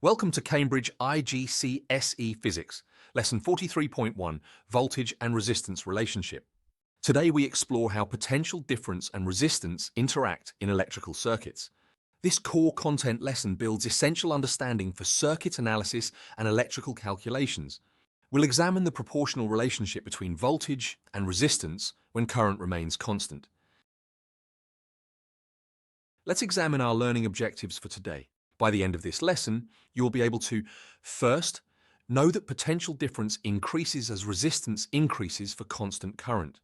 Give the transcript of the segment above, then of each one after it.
Welcome to Cambridge IGCSE Physics, Lesson 43.1, Voltage and Resistance Relationship. Today we explore how potential difference and resistance interact in electrical circuits. This core content lesson builds essential understanding for circuit analysis and electrical calculations. We'll examine the proportional relationship between voltage and resistance when current remains constant. Let's examine our learning objectives for today. By the end of this lesson, you will be able to, first, know that potential difference increases as resistance increases for constant current.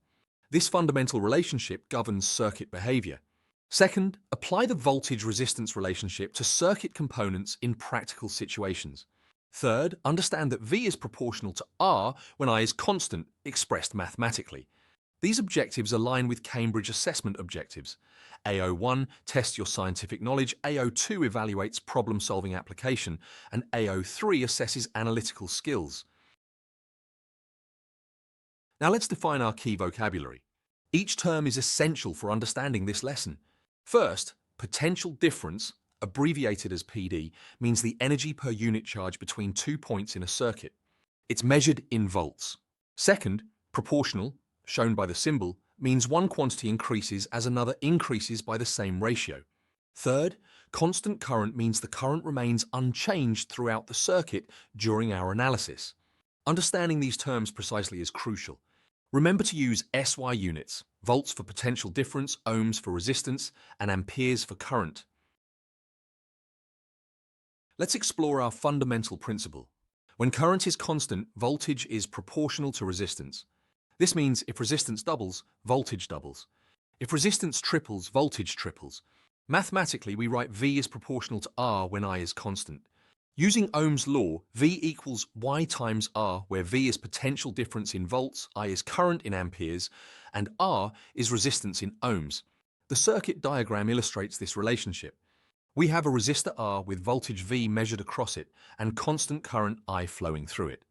This fundamental relationship governs circuit behavior. Second, apply the voltage-resistance relationship to circuit components in practical situations. Third, understand that V is proportional to R when I is constant, expressed mathematically. These objectives align with Cambridge assessment objectives. AO1 tests your scientific knowledge, AO2 evaluates problem-solving application, and AO3 assesses analytical skills. Now let's define our key vocabulary. Each term is essential for understanding this lesson. First, potential difference, abbreviated as PD, means the energy per unit charge between 2 points in a circuit. It's measured in volts. Second, proportional, shown by the symbol, means one quantity increases as another increases by the same ratio. Third, constant current means the current remains unchanged throughout the circuit during our analysis. Understanding these terms precisely is crucial. Remember to use SI units, volts for potential difference, ohms for resistance, and amperes for current. Let's explore our fundamental principle. When current is constant, voltage is proportional to resistance. This means if resistance doubles, voltage doubles. If resistance triples, voltage triples. Mathematically, we write V is proportional to R when I is constant. Using Ohm's law, V equals Y times R, where V is potential difference in volts, I is current in amperes, and R is resistance in ohms. The circuit diagram illustrates this relationship. We have a resistor R with voltage V measured across it and constant current I flowing through it.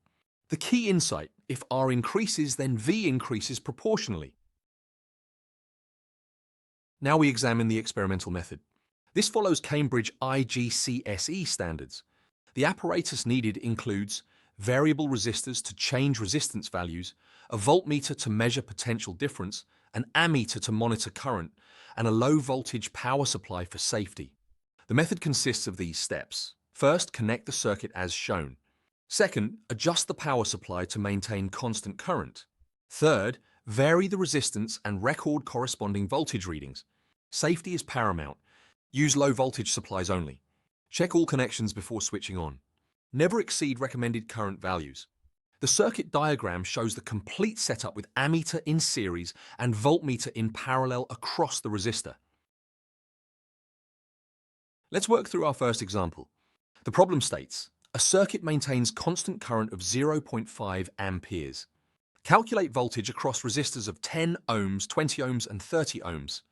The key insight: if R increases, then V increases proportionally. Now we examine the experimental method. This follows Cambridge IGCSE standards. The apparatus needed includes variable resistors to change resistance values, a voltmeter to measure potential difference, an ammeter to monitor current, and a low-voltage power supply for safety. The method consists of these steps. First, connect the circuit as shown. Second, adjust the power supply to maintain constant current. Third, vary the resistance and record corresponding voltage readings. Safety is paramount. Use low voltage supplies only. Check all connections before switching on. Never exceed recommended current values. The circuit diagram shows the complete setup with ammeter in series and voltmeter in parallel across the resistor. Let's work through our first example. The problem states, a circuit maintains constant current of 0.5 amperes. Calculate voltage across resistors of 10 ohms, 20 ohms, and 30 ohms.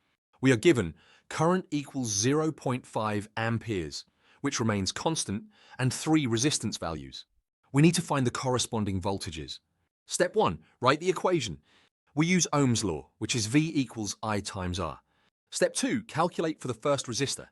We are given current equals 0.5 amperes, which remains constant, and 3 resistance values. We need to find the corresponding voltages. Step 1. Write the equation. We use Ohm's law, which is V equals I times R. Step 2. Calculate for the first resistor.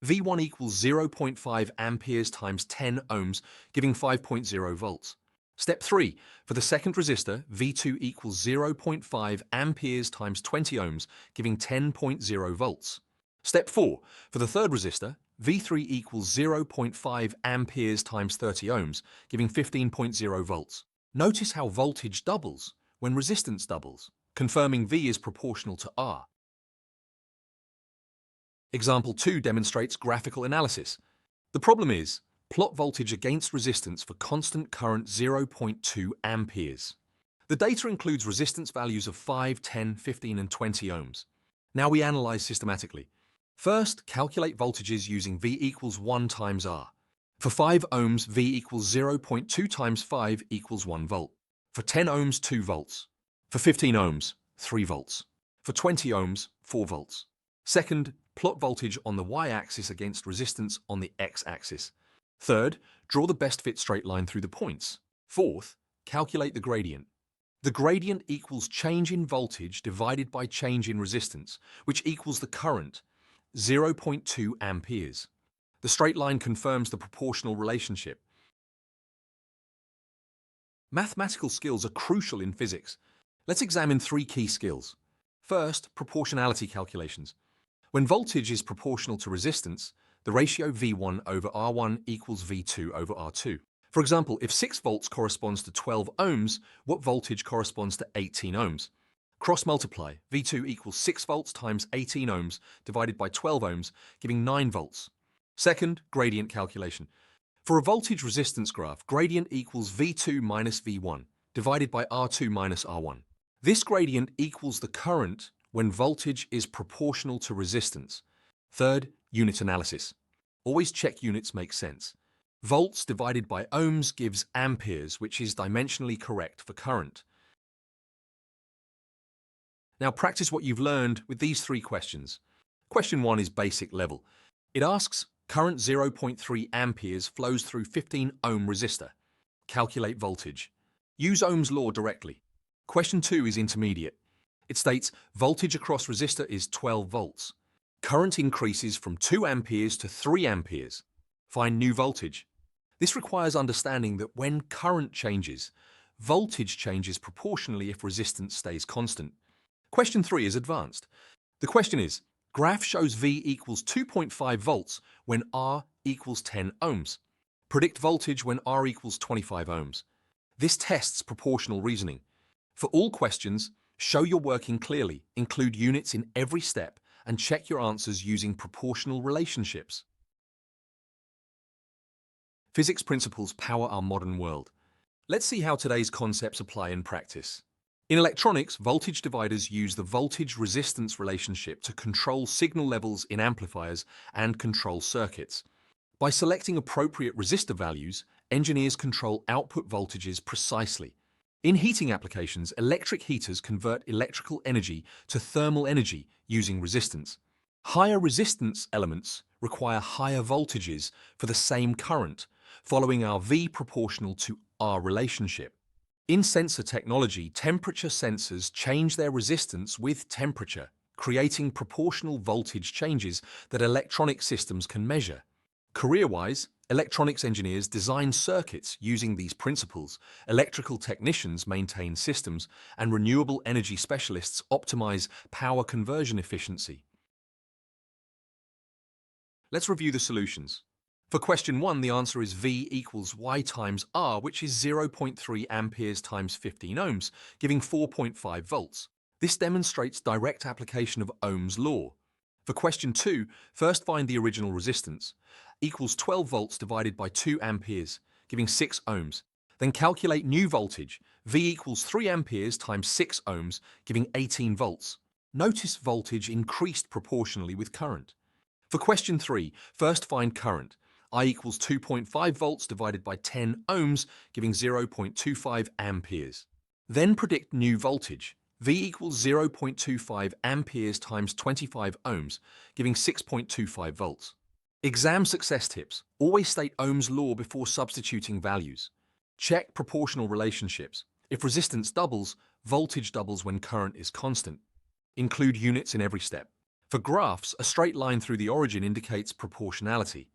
V1 equals 0.5 amperes times 10 ohms, giving 5.0 volts. Step 3. For the second resistor, V2 equals 0.5 amperes times 20 ohms, giving 10.0 volts. Step 4. For the third resistor, V3 equals 0.5 amperes times 30 ohms, giving 15.0 volts. Notice how voltage doubles when resistance doubles, confirming V is proportional to R. Example 2 demonstrates graphical analysis. The problem is, plot voltage against resistance for constant current 0.2 amperes. The data includes resistance values of 5, 10, 15, and 20 ohms. Now we analyze systematically. First, calculate voltages using V equals 1 times R. For 5 ohms, V equals 0.2 times 5 equals 1 volt. For 10 ohms, 2 volts. For 15 ohms, 3 volts. For 20 ohms, 4 volts. Second, plot voltage on the y-axis against resistance on the x-axis. Third, draw the best fit straight line through the points. Fourth, calculate the gradient. The gradient equals change in voltage divided by change in resistance, which equals the current, 0.2 amperes. The straight line confirms the proportional relationship. Mathematical skills are crucial in physics. Let's examine 3 key skills. First, proportionality calculations. When voltage is proportional to resistance, the ratio V1 over R1 equals V2 over R2. For example, if 6 volts corresponds to 12 ohms, what voltage corresponds to 18 ohms? Cross-multiply, V2 equals 6 volts times 18 ohms divided by 12 ohms, giving 9 volts. Second, gradient calculation. For a voltage resistance graph, gradient equals V2 minus V1 divided by R2 minus R1. This gradient equals the current when voltage is proportional to resistance. Third, unit analysis. Always check units make sense. Volts divided by ohms gives amperes, which is dimensionally correct for current. Now practice what you've learned with these 3 questions. Question 1 is basic level. It asks, current 0.3 amperes flows through 15 ohm resistor. Calculate voltage. Use Ohm's law directly. Question 2 is intermediate. It states, voltage across resistor is 12 volts. Current increases from 2 amperes to 3 amperes. Find new voltage. This requires understanding that when current changes, voltage changes proportionally if resistance stays constant. Question 3 is advanced. The question is, graph shows V equals 2.5 volts when R equals 10 ohms. Predict voltage when R equals 25 ohms. This tests proportional reasoning. For all questions, show you're working clearly, include units in every step, and check your answers using proportional relationships. Physics principles power our modern world. Let's see how today's concepts apply in practice. In electronics, voltage dividers use the voltage-resistance relationship to control signal levels in amplifiers and control circuits. By selecting appropriate resistor values, engineers control output voltages precisely. In heating applications, electric heaters convert electrical energy to thermal energy using resistance. Higher resistance elements require higher voltages for the same current, following our V proportional to R relationship. In sensor technology, temperature sensors change their resistance with temperature, creating proportional voltage changes that electronic systems can measure. Career-wise, electronics engineers design circuits using these principles, electrical technicians maintain systems, and renewable energy specialists optimize power conversion efficiency. Let's review the solutions. For question 1, the answer is V equals Y times R, which is 0.3 amperes times 15 ohms, giving 4.5 volts. This demonstrates direct application of Ohm's law. For question 2, first find the original resistance, equals 12 volts divided by 2 amperes, giving 6 ohms. Then calculate new voltage, V equals 3 amperes times 6 ohms, giving 18 volts. Notice voltage increased proportionally with current. For question 3, first find current. I equals 2.5 volts divided by 10 ohms, giving 0.25 amperes. Then predict new voltage. V equals 0.25 amperes times 25 ohms, giving 6.25 volts. Exam success tips. Always state Ohm's law before substituting values. Check proportional relationships. If resistance doubles, voltage doubles when current is constant. Include units in every step. For graphs, a straight line through the origin indicates proportionality.